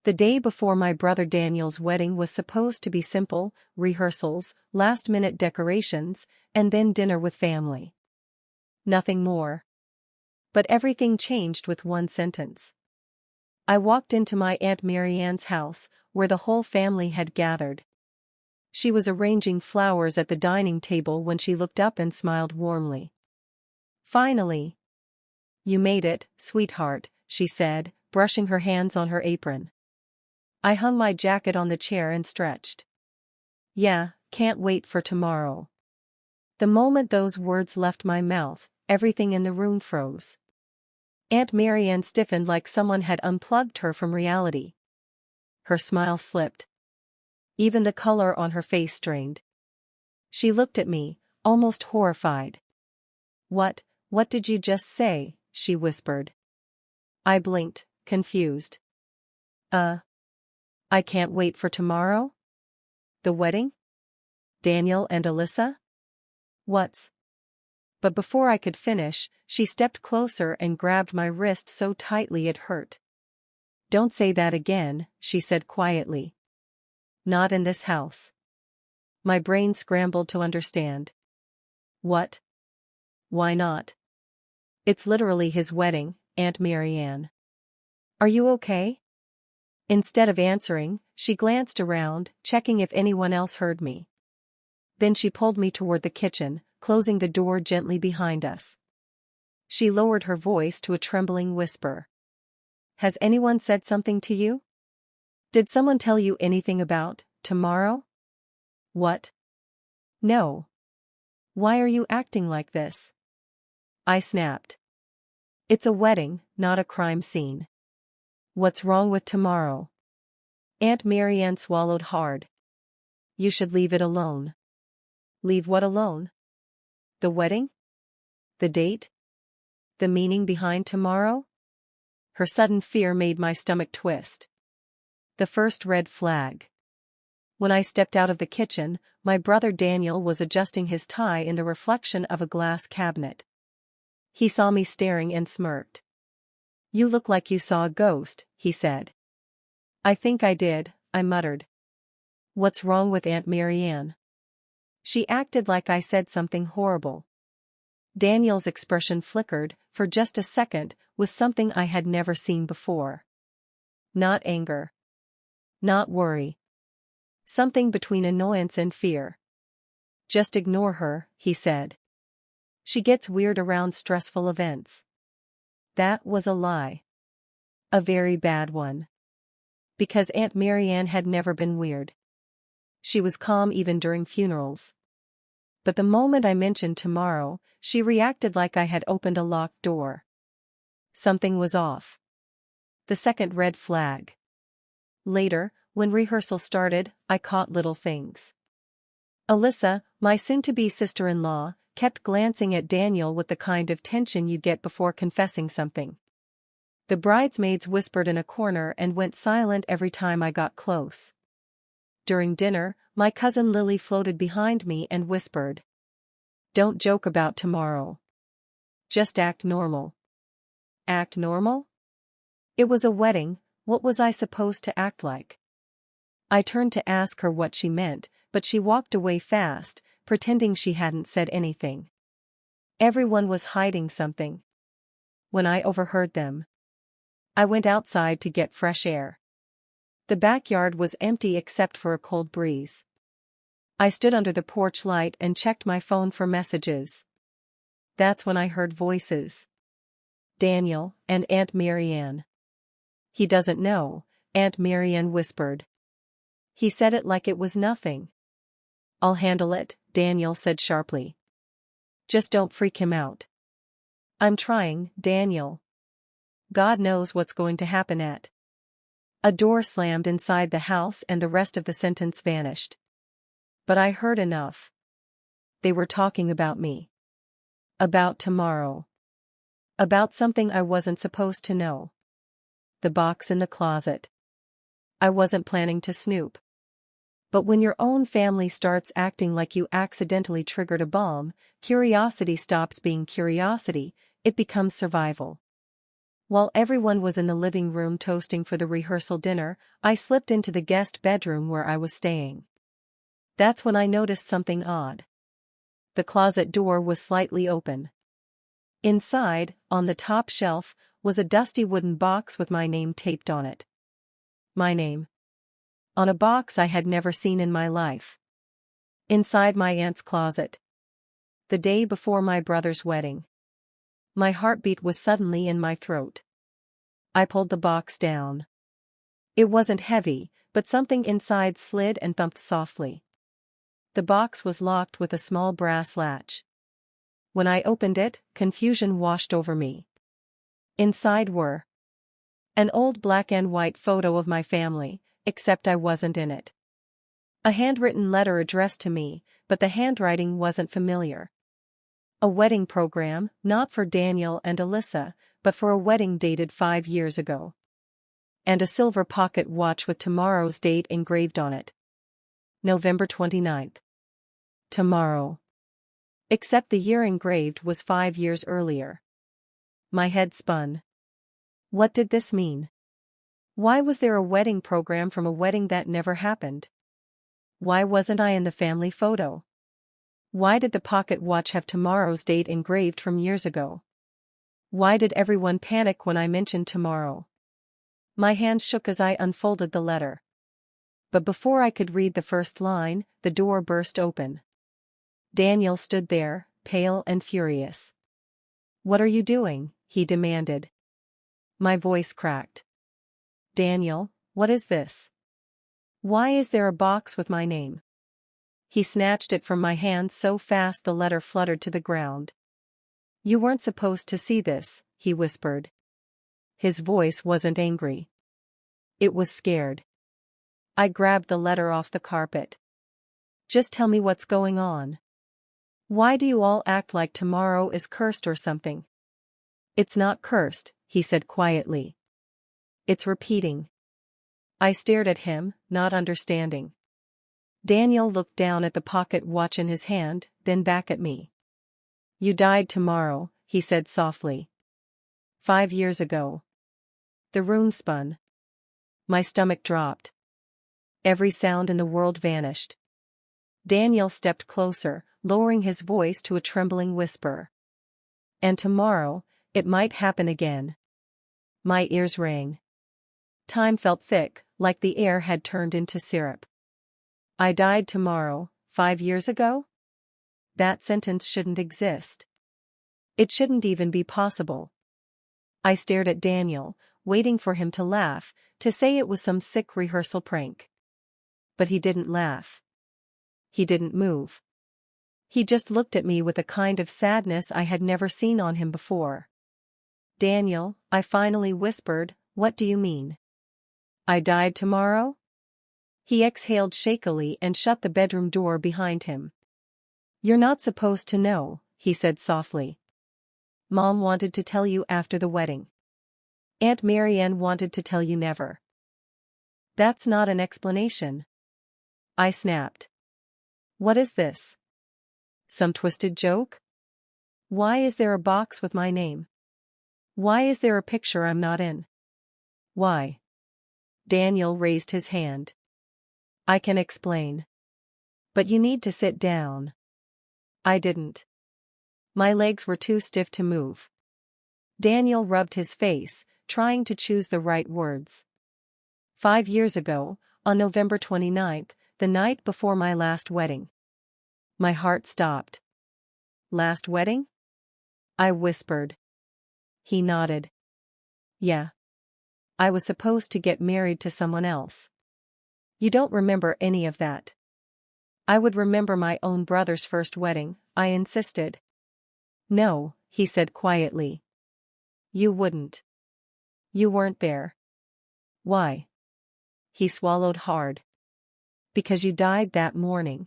The day before my brother Daniel's wedding was supposed to be simple: rehearsals, last-minute decorations, and then dinner with family. Nothing more. But everything changed with one sentence. I walked into my Aunt Marianne's house, where the whole family had gathered. She was arranging flowers at the dining table when she looked up and smiled warmly. "Finally. You made it, sweetheart," she said, brushing her hands on her apron. I hung my jacket on the chair and stretched. "Yeah, can't wait for tomorrow." The moment those words left my mouth, everything in the room froze. Aunt Marianne stiffened like someone had unplugged her from reality. Her smile slipped. Even the color on her face strained. She looked at me, almost horrified. What did you just say?" she whispered. I blinked, confused. I can't wait for tomorrow? The wedding? Daniel and Alyssa? But before I could finish, she stepped closer and grabbed my wrist so tightly it hurt. "Don't say that again," she said quietly. "Not in this house." My brain scrambled to understand. What? Why not? It's literally his wedding, Aunt Marianne. "Are you okay?" Instead of answering, she glanced around, checking if anyone else heard me. Then she pulled me toward the kitchen, closing the door gently behind us. She lowered her voice to a trembling whisper. "Has anyone said something to you? Did someone tell you anything about tomorrow?" "What? No. Why are you acting like this?" I snapped. "It's a wedding, not a crime scene. What's wrong with tomorrow?" Aunt Marianne swallowed hard. "You should leave it alone." "Leave what alone? The wedding? The date? The meaning behind tomorrow?" Her sudden fear made my stomach twist. The first red flag. When I stepped out of the kitchen, my brother Daniel was adjusting his tie in the reflection of a glass cabinet. He saw me staring and smirked. "You look like you saw a ghost," he said. "I think I did," I muttered. "What's wrong with Aunt Marianne?" She acted like I said something horrible. Daniel's expression flickered, for just a second, with something I had never seen before. Not anger. Not worry. Something between annoyance and fear. "Just ignore her," he said. "She gets weird around stressful events." That was a lie. A very bad one. Because Aunt Marianne had never been weird. She was calm even during funerals. But the moment I mentioned tomorrow, she reacted like I had opened a locked door. Something was off. The second red flag. Later, when rehearsal started, I caught little things. Alyssa, my soon-to-be sister-in-law, kept glancing at Daniel with the kind of tension you get before confessing something. The bridesmaids whispered in a corner and went silent every time I got close. During dinner, my cousin Lily floated behind me and whispered, "Don't joke about tomorrow. Just act normal." Act normal? It was a wedding, what was I supposed to act like? I turned to ask her what she meant, but she walked away fast, pretending she hadn't said anything. Everyone was hiding something. When I overheard them, I went outside to get fresh air. The backyard was empty except for a cold breeze. I stood under the porch light and checked my phone for messages. That's when I heard voices. Daniel and Aunt Marianne. "He doesn't know," Aunt Marianne whispered. "He said it like it was nothing." "I'll handle it," Daniel said sharply. "Just don't freak him out." "I'm trying, Daniel. God knows what's going to happen at." A door slammed inside the house and the rest of the sentence vanished. But I heard enough. They were talking about me. About tomorrow. About something I wasn't supposed to know. The box in the closet. I wasn't planning to snoop. But when your own family starts acting like you accidentally triggered a bomb, curiosity stops being curiosity, it becomes survival. While everyone was in the living room toasting for the rehearsal dinner, I slipped into the guest bedroom where I was staying. That's when I noticed something odd. The closet door was slightly open. Inside, on the top shelf, was a dusty wooden box with my name taped on it. My name. On a box I had never seen in my life. Inside my aunt's closet. The day before my brother's wedding. My heartbeat was suddenly in my throat. I pulled the box down. It wasn't heavy, but something inside slid and thumped softly. The box was locked with a small brass latch. When I opened it, confusion washed over me. Inside were an old black and white photo of my family, except I wasn't in it. A handwritten letter addressed to me, but the handwriting wasn't familiar. A wedding program, not for Daniel and Alyssa, but for a wedding dated 5 years ago. And a silver pocket watch with tomorrow's date engraved on it. November 29th. Tomorrow. Except the year engraved was 5 years earlier. My head spun. What did this mean? Why was there a wedding program from a wedding that never happened? Why wasn't I in the family photo? Why did the pocket watch have tomorrow's date engraved from years ago? Why did everyone panic when I mentioned tomorrow? My hand shook as I unfolded the letter. But before I could read the first line, the door burst open. Daniel stood there, pale and furious. "What are you doing?" he demanded. My voice cracked. "Daniel, what is this? Why is there a box with my name?" He snatched it from my hand so fast the letter fluttered to the ground. "You weren't supposed to see this," he whispered. His voice wasn't angry. It was scared. I grabbed the letter off the carpet. "Just tell me what's going on. Why do you all act like tomorrow is cursed or something?" "It's not cursed," he said quietly. "It's repeating." I stared at him, not understanding. Daniel looked down at the pocket watch in his hand, then back at me. "You died tomorrow," he said softly. 5 years ago. The room spun. My stomach dropped. Every sound in the world vanished. Daniel stepped closer, lowering his voice to a trembling whisper. "And tomorrow, it might happen again." My ears rang. Time felt thick, like the air had turned into syrup. I died tomorrow, 5 years ago? That sentence shouldn't exist. It shouldn't even be possible. I stared at Daniel, waiting for him to laugh, to say it was some sick rehearsal prank. But he didn't laugh. He didn't move. He just looked at me with a kind of sadness I had never seen on him before. "Daniel," I finally whispered, "what do you mean? I died tomorrow?" He exhaled shakily and shut the bedroom door behind him. "You're not supposed to know," he said softly. "Mom wanted to tell you after the wedding. Aunt Marianne wanted to tell you never." "That's not an explanation." I snapped. "What is this? Some twisted joke? Why is there a box with my name? Why is there a picture I'm not in? Why?" Daniel raised his hand. "I can explain. But you need to sit down." I didn't. My legs were too stiff to move. Daniel rubbed his face, trying to choose the right words. 5 years ago, on November 29th, the night before my last wedding. My heart stopped. "Last wedding?" I whispered. He nodded. "Yeah. I was supposed to get married to someone else." "You don't remember any of that." "I would remember my own brother's first wedding," I insisted. "No," he said quietly. "You wouldn't. You weren't there." "Why?" He swallowed hard. "Because you died that morning."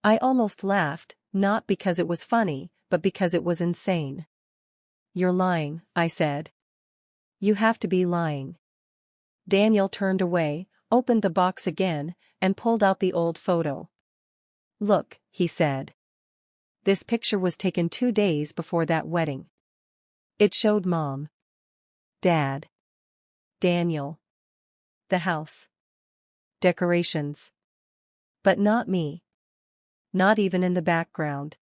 I almost laughed, not because it was funny, but because it was insane. "You're lying," I said. "You have to be lying." Daniel turned away, opened the box again, and pulled out the old photo. "Look," he said. "This picture was taken 2 days before that wedding. It showed Mom." Dad. Daniel. The house. Decorations. But not me. Not even in the background.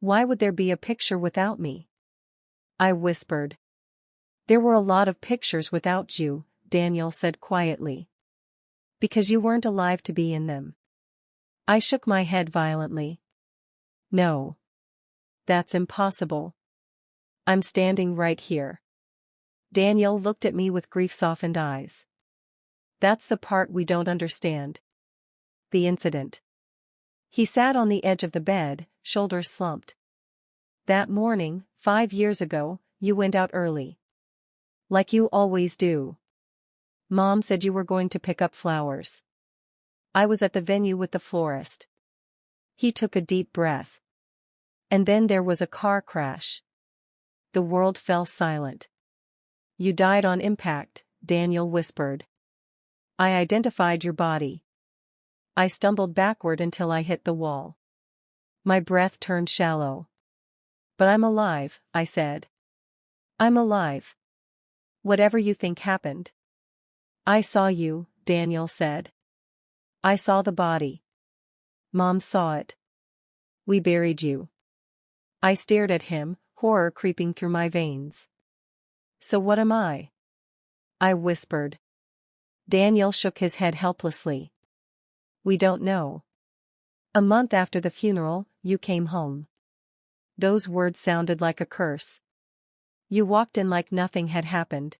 Why would there be a picture without me? I whispered. There were a lot of pictures without you, Daniel said quietly. Because you weren't alive to be in them. I shook my head violently. No. That's impossible. I'm standing right here. Daniel looked at me with grief-softened eyes. That's the part we don't understand. The incident. He sat on the edge of the bed, shoulders slumped. That morning, 5 years ago, you went out early. Like you always do. Mom said you were going to pick up flowers. I was at the venue with the florist. He took a deep breath. And then there was a car crash. The world fell silent. You died on impact, Daniel whispered. I identified your body. I stumbled backward until I hit the wall. My breath turned shallow. But I'm alive, I said. I'm alive. Whatever you think happened. I saw you, Daniel said. I saw the body. Mom saw it. We buried you. I stared at him, horror creeping through my veins. So what am I? I whispered. Daniel shook his head helplessly. We don't know. A month after the funeral, you came home. Those words sounded like a curse. You walked in like nothing had happened.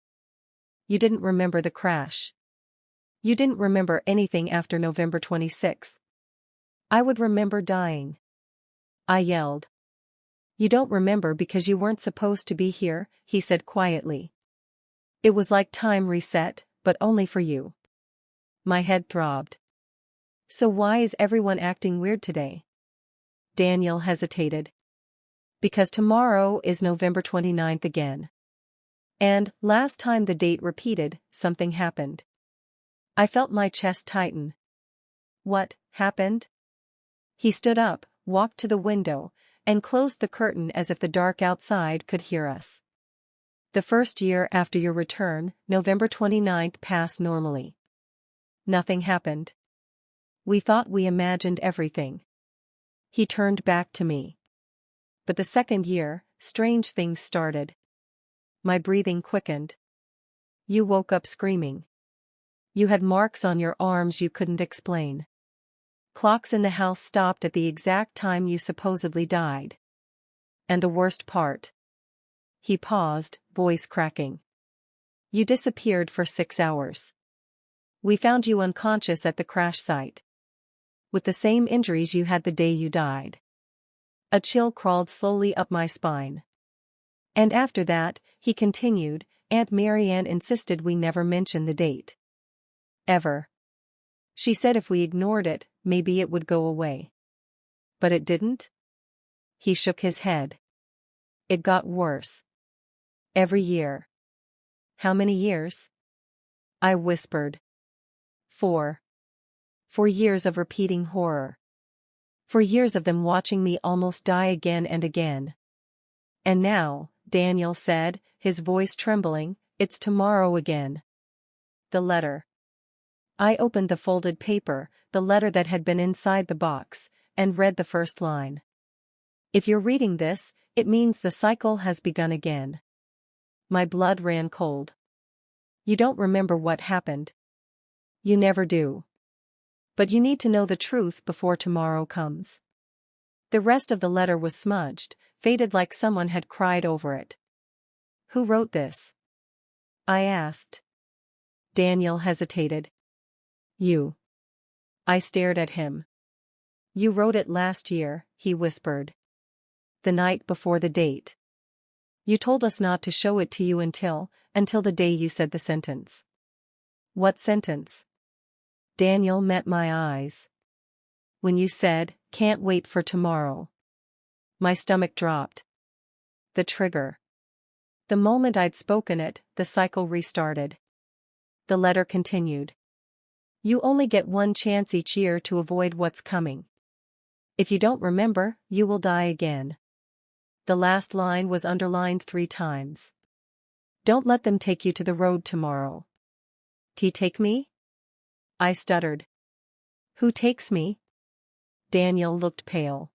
You didn't remember the crash. You didn't remember anything after November 26th. I would remember dying. I yelled. You don't remember because you weren't supposed to be here, he said quietly. It was like time reset, but only for you. My head throbbed. So why is everyone acting weird today? Daniel hesitated. Because tomorrow is November 29th again. And, last time the date repeated, something happened. I felt my chest tighten. What happened? He stood up, walked to the window, and closed the curtain as if the dark outside could hear us. The first year after your return, November 29th passed normally. Nothing happened. We thought we imagined everything. He turned back to me. But the second year, strange things started. My breathing quickened. You woke up screaming. You had marks on your arms you couldn't explain. Clocks in the house stopped at the exact time you supposedly died. And the worst part. He paused, voice cracking. You disappeared for 6 hours. We found you unconscious at the crash site. With the same injuries you had the day you died. A chill crawled slowly up my spine. And after that, he continued, Aunt Marianne insisted we never mention the date. Ever. She said if we ignored it, maybe it would go away. But it didn't? He shook his head. It got worse. Every year. How many years? I whispered. 4. 4 years of repeating horror. 4 years of them watching me almost die again and again. And now, Daniel said, his voice trembling, it's tomorrow again. The letter. I opened the folded paper, the letter that had been inside the box, and read the first line. If you're reading this, it means the cycle has begun again. My blood ran cold. You don't remember what happened. You never do. But you need to know the truth before tomorrow comes. The rest of the letter was smudged, faded like someone had cried over it. Who wrote this? I asked. Daniel hesitated. You. I stared at him. You wrote it last year, he whispered. The night before the date. You told us not to show it to you until the day you said the sentence. What sentence? Daniel met my eyes. When you said, can't wait for tomorrow. My stomach dropped. The trigger. The moment I'd spoken it, the cycle restarted. The letter continued. You only get one chance each year to avoid what's coming. If you don't remember, you will die again. The last line was underlined 3 times. Don't let them take you to the road tomorrow. Take me? I stuttered. Who takes me? Daniel looked pale.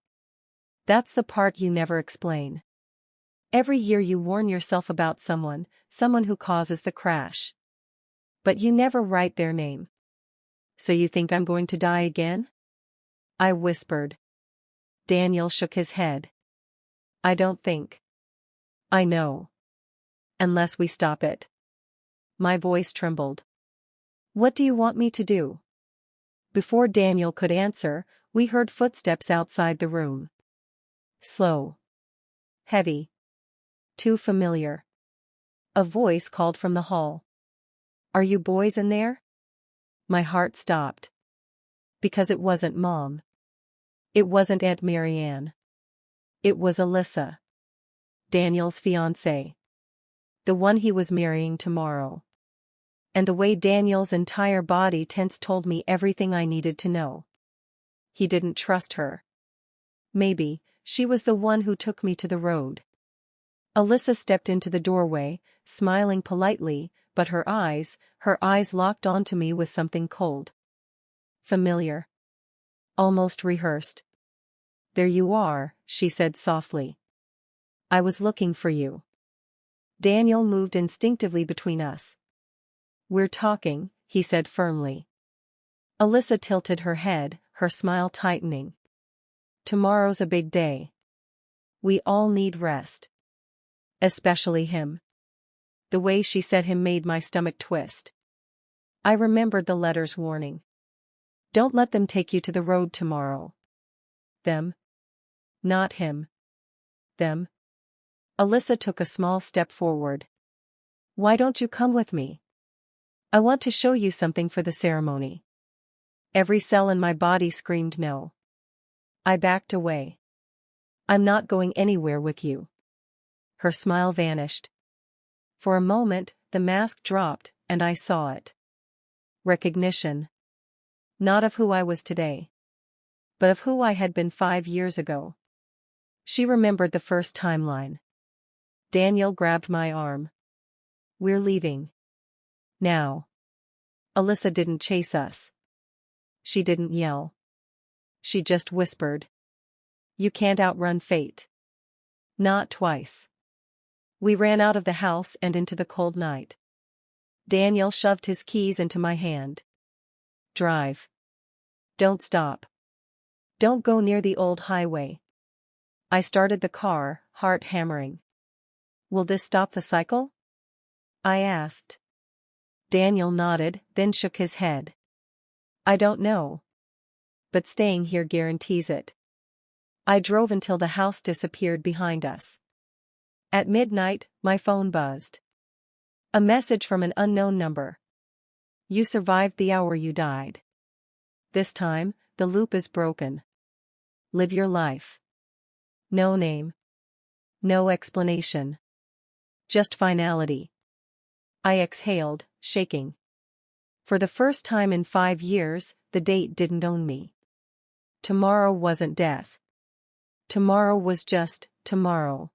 That's the part you never explain. Every year you warn yourself about someone who causes the crash. But you never write their name. So you think I'm going to die again? I whispered. Daniel shook his head. I don't think. I know. Unless we stop it. My voice trembled. What do you want me to do? Before Daniel could answer, we heard footsteps outside the room. Slow. Heavy. Too familiar. A voice called from the hall. Are you boys in there? My heart stopped. Because it wasn't Mom. It wasn't Aunt Marianne. It was Alyssa. Daniel's fiancée. The one he was marrying tomorrow. And the way Daniel's entire body tensed told me everything I needed to know. He didn't trust her. Maybe she was the one who took me to the road. Alyssa stepped into the doorway, smiling politely, but her eyes locked onto me with something cold. Familiar. Almost rehearsed. There you are, she said softly. I was looking for you. Daniel moved instinctively between us. We're talking, he said firmly. Alyssa tilted her head, her smile tightening. Tomorrow's a big day. We all need rest. Especially him. The way she said him made my stomach twist. I remembered the letter's warning. Don't let them take you to the road tomorrow. Them. Not him. Them. Alyssa took a small step forward. Why don't you come with me? I want to show you something for the ceremony. Every cell in my body screamed no. I backed away. I'm not going anywhere with you. Her smile vanished. For a moment, the mask dropped, and I saw it. Recognition. Not of who I was today. But of who I had been 5 years ago. She remembered the first timeline. Daniel grabbed my arm. We're leaving. Now. Alyssa didn't chase us. She didn't yell. She just whispered. You can't outrun fate. Not twice. We ran out of the house and into the cold night. Daniel shoved his keys into my hand. Drive. Don't stop. Don't go near the old highway. I started the car, heart hammering. Will this stop the cycle? I asked. Daniel nodded, then shook his head. I don't know. But staying here guarantees it. I drove until the house disappeared behind us. At midnight, my phone buzzed. A message from an unknown number. You survived the hour you died. This time, the loop is broken. Live your life. No name. No explanation. Just finality. I exhaled, shaking. For the first time in 5 years, the date didn't own me. Tomorrow wasn't death. Tomorrow was just tomorrow.